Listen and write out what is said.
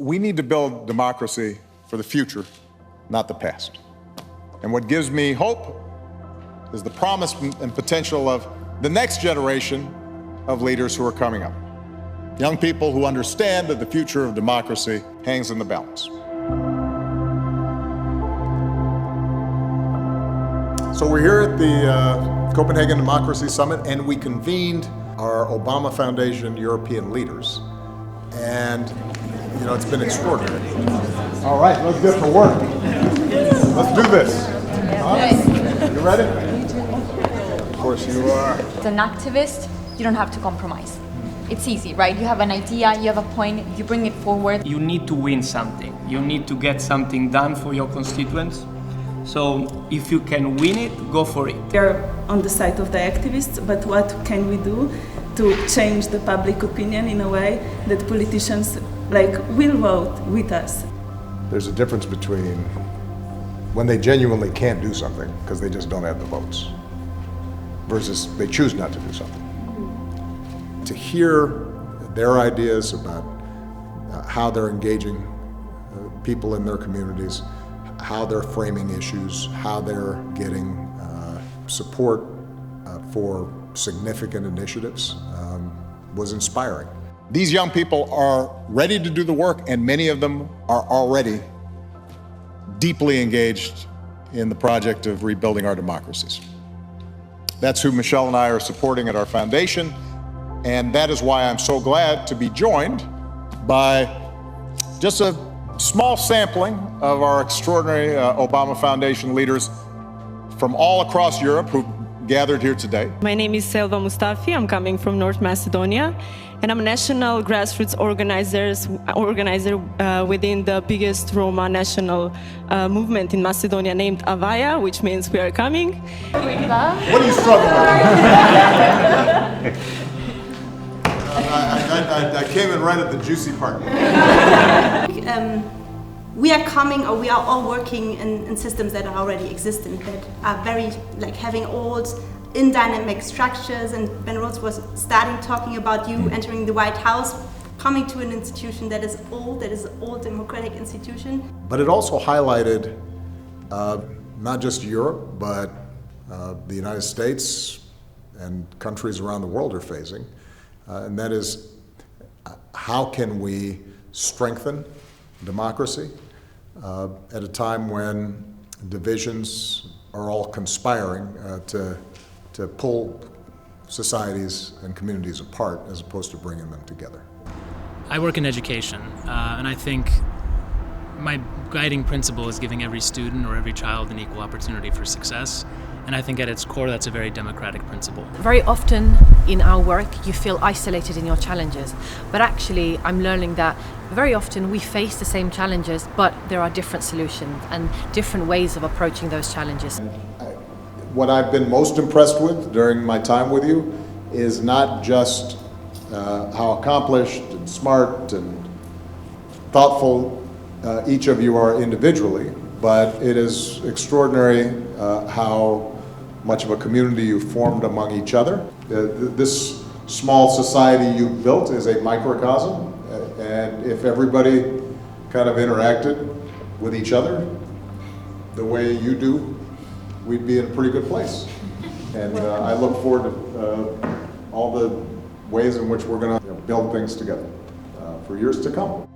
we need to build democracy for the future, not the past. And what gives me hope is the promise and potential of the next generation of leaders who are coming up. Young people who understand that the future of democracy hangs in the balance. So we're here at the Copenhagen Democracy Summit, and we convened our Obama Foundation European leaders. And, you know, it's been extraordinary. All right, let's get to work. Let's do this. You ready? Of course you are. As an activist, you don't have to compromise. It's easy, right? You have an idea, you have a point, you bring it forward. You need to win something. You need to get something done for your constituents. So if you can win it, go for it. We are on the side of the activists, but what can we do to change the public opinion in a way that politicians will vote with us? There's a difference between when they genuinely can't do something because they just don't have the votes, versus they choose not to do something. To hear their ideas about how they're engaging people in their communities, how they're framing issues, how they're getting support for significant initiatives was inspiring. These young people are ready to do the work, and many of them are already deeply engaged in the project of rebuilding our democracies. That's who Michelle and I are supporting at our foundation, and that is why I'm so glad to be joined by just a small sampling of our extraordinary Obama Foundation leaders from all across Europe who gathered here today. My name is Selva Mustafi. I'm coming from North Macedonia, and I'm a national grassroots organizer within the biggest Roma national movement in Macedonia named Avaya, which means we are coming. What are you struggling with? I came in right at the juicy part. We are coming, or we are all working in systems that are already existent, that are very having old, dynamic structures. And Ben Rhodes was starting talking about you entering the White House, coming to an institution that is an old democratic institution. But it also highlighted not just Europe, but the United States and countries around the world are facing. And that is, how can we strengthen democracy at a time when divisions are all conspiring to pull societies and communities apart as opposed to bringing them together? I work in education, and I think my guiding principle is giving every student or every child an equal opportunity for success. And I think at its core, that's a very democratic principle. Very often in our work, you feel isolated in your challenges. But actually, I'm learning that very often we face the same challenges, but there are different solutions and different ways of approaching those challenges. What I've been most impressed with during my time with you is not just how accomplished and smart and thoughtful each of you are individually, but it is extraordinary how much of a community you've formed among each other. This small society you've built is a microcosm, and if everybody kind of interacted with each other the way you do, we'd be in a pretty good place. And I look forward to all the ways in which we're going to build things together for years to come.